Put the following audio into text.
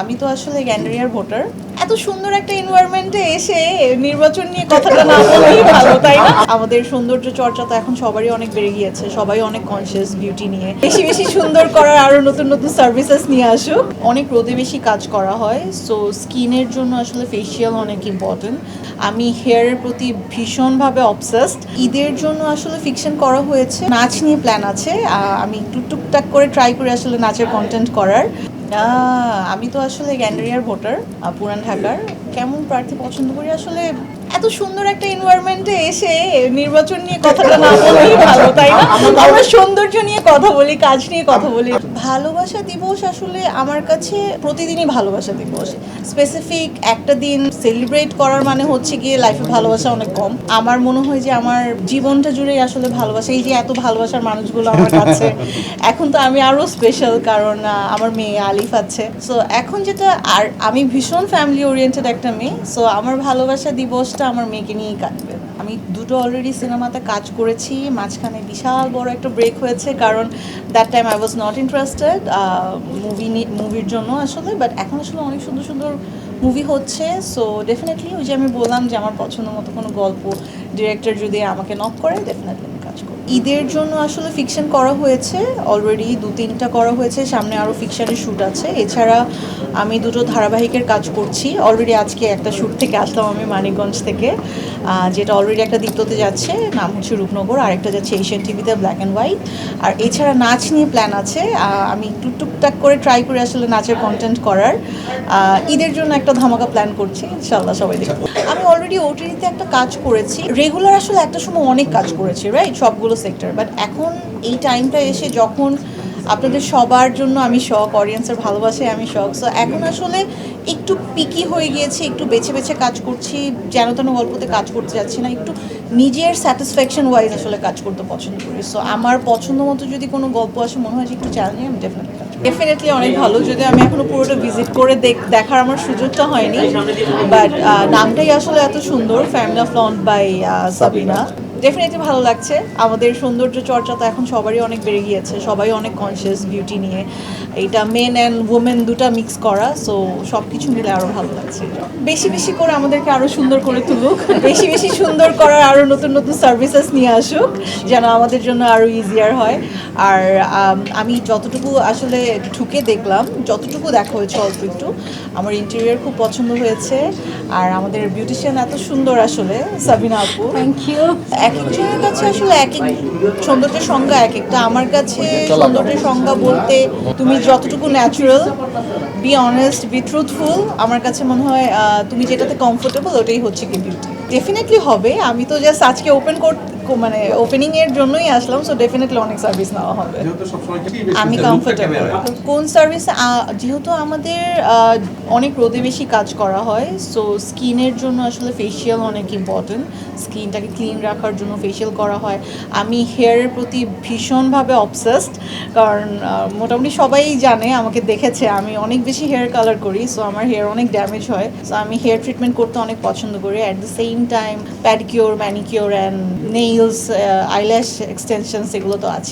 আমি তো আসলে গ্যান্ডারিয়ার ভোটার। এত সুন্দর একটা এনভায়রনমেন্টে এসে নির্বাচন নিয়ে কথাটা না বললেই ভালো, তাই না? আমাদের সৌন্দর্য চর্চা তো এখন সবারই অনেক বেড়ে গিয়েছে, সবাই অনেক কনসিয়াস বিউটি নিয়ে। বেশি বেশি সুন্দর করার আরো নতুন নতুন সার্ভিসেস নিয়ে আসুক। অনেক রোদে বেশি কাজ করা হয়, সো স্কিনের জন্য আসলে ফেসিয়াল অনেক ইম্পর্টেন্ট। আমি হেয়ারের প্রতি ভীষণভাবে অবসেসড। ঈদের জন্য আসলে ফিকশন করা হয়েছে, নাচ নিয়ে প্ল্যান আছে। আমি একটু টুকটাক করে ট্রাই করে আসলে নাচের কন্টেন্ট করার। আমি তো আসলে গ্যান্ডারিয়ার ভোটার, পুরান ঢাকার। কেমন প্রার্থী পছন্দ করি আসলে এত সুন্দর একটা এনভায়রনমেন্টে এসে নির্বাচন নিয়ে কথাটা না বললেই ভালো, তাই না? আমরা সৌন্দর্য নিয়ে কথা বলি, কাজ নিয়ে কথা বলি। ভালোবাসা দিবস আসলে আমার কাছে প্রতিদিনই ভালোবাসা দিবস। স্পেসিফিক একটা দিন সেলিব্রেট করার মানে হচ্ছে গিয়ে লাইফে ভালোবাসা অনেক কম। আমার মনে হয় যে আমার জীবনটা জুড়েই আসলে ভালোবাসা। এই যে এত ভালোবাসার মানুষগুলো আমার কাছে, এখন তো আমি আরো স্পেশাল, কারণ আমার মেয়ে আলিফ আছে। সো এখন যেটা, আর আমি ভীষণ ফ্যামিলি ওরিয়েন্টেড একটা মেয়ে, সো আমার ভালোবাসা দিবসটা আমার মেয়েকে নিয়েই কাটবে। আমি দুটো অলরেডি সিনেমাতে কাজ করেছি, মাঝখানে বিশাল বড় একটা ব্রেক হয়েছে, কারণ that time I was not interested মুভির জন্য আসলে। বাট এখন আসলে অনেক সুন্দর সুন্দর মুভি হচ্ছে, সো ডেফিনেটলি ওই যে আমি বললাম যে আমার পছন্দ মতো কোনো গল্প ডিরেক্টর যদি আমাকে নক করে, ডেফিনেটলি আমি কাজ করি। ঈদের জন্য আসলে ফিকশন করা হয়েছে, অলরেডি 2-3টা করা হয়েছে, সামনে আরও ফিকশনের শ্যুট আছে। এছাড়া আমি দুটো ধারাবাহিকের কাজ করছি। অলরেডি আজকে একটা শ্যুট থেকে আসলাম আমি মানিকগঞ্জ থেকে, যেটা অলরেডি একটা দ্বিতীয়তে যাচ্ছে, নাম হচ্ছে রূপনগর, আর একটা যাচ্ছে এশিয়ান টিভিতে ব্ল্যাক অ্যান্ড হোয়াইট। আর এছাড়া নাচ নিয়ে প্ল্যান আছে, আমি একটু টুকটাক করে ট্রাই করে আসলে নাচের কন্টেন্ট করার। ঈদের জন্য একটা ধামাকা প্ল্যান করছি, ইনশাল্লাহ সবাই দেখবো। আমি অলরেডি ওটিটিতে একটা কাজ করেছি, রেগুলার আসলে একটা সময় অনেক কাজ করেছি, রাইট, সবগুলো সেক্টর। বাট এখন এই টাইমটা এসে যখন আপনাদের সবার জন্য আমি শখ, অডিয়েন্সের ভালোবাসায় আমি শখ, সো এখন আসলে একটু পিকি হয়ে গিয়েছি, একটু বেছে বেছে কাজ করছি, যেন তেন গল্পতে কাজ করতে যাচ্ছি না, একটু নিজের স্যাটিসফ্যাকশন ওয়াইজ আসলে কাজ করতে পছন্দ করি। সো আমার পছন্দ মতো যদি কোনো গল্প আসে, মনে হয় যে একটু চ্যালেঞ্জিং, আমি ডেফিনেটলি অনেক ভালো। যদি আমি এখনো পুরোটা ভিজিট করে দেখার আমার সুযোগটা হয়নি, বাট নামটাই আসলে এত সুন্দর, ফ্যামিলি অফ লন্ড বাই সাবিনা। ডেফিনেটলি ভালো লাগছে। আমাদের সৌন্দর্য চর্চা তো এখন সবারই অনেক বেড়ে গিয়েছে, সবাই অনেক কনসিয়াস বিউটি নিয়ে। এইটা মেন অ্যান্ড ওমেন দুটা মিক্স করা, সো সব কিছু মিলে আরও ভালো লাগছে। বেশি বেশি করে আমাদেরকে আরও সুন্দর করে তুলুক, বেশি বেশি সুন্দর করার আরও নতুন নতুন সার্ভিসেস নিয়ে আসুক, যেন আমাদের জন্য আরও ইজিয়ার হয়। আর আমি যতটুকু আসলে ঢুকে দেখলাম, যতটুকু দেখা হয়েছে অল্প একটু, আমার ইন্টেরিয়র খুব পছন্দ হয়েছে। আর আমাদের বিউটিশিয়ান এত সুন্দর আসলে, সাবিনা আপু। Thank you. এক একজনের কাছে আসলে এক এক সৌন্দর্যের সংজ্ঞা এক একটা। আমার কাছে সৌন্দর্যের সংজ্ঞা বলতে তুমি যতটুকু natural, be honest, B truthful, আমার কাছে মনে হয় তুমি যেটাতে কমফোর্টেবল ওটাই হচ্ছে কি বিউটি। ডেফিনেটলি হবে। আমি তো জাস্ট আজকে মানে ওপেনিং এর জন্যই আসলাম, সো ডেফিনেটলি অনেক সার্ভিস নেওয়া হবে। আমি কমফোর্টেবল কোন সার্ভিস, যেহেতু আমাদের অনেক রোদে বেশি কাজ করা হয়, সো স্কিনের জন্য আসলে ফেসিয়াল অনেক ইম্পর্টেন্ট। স্কিনটাকে ক্লিন রাখার জন্য ফেসিয়াল করা হয়। আমি হেয়ারের প্রতি ভীষণভাবে অবসেসড, কারণ মোটামুটি সবাই জানে, আমাকে দেখেছে আমি অনেক বেশি হেয়ার কালার করি, সো আমার হেয়ার অনেক ড্যামেজ হয়। সো আমি হেয়ার ট্রিটমেন্ট করতে অনেক পছন্দ করি। At the same time pedicure, manicure and nails, eyelash extensions, এগুলো তো আছে।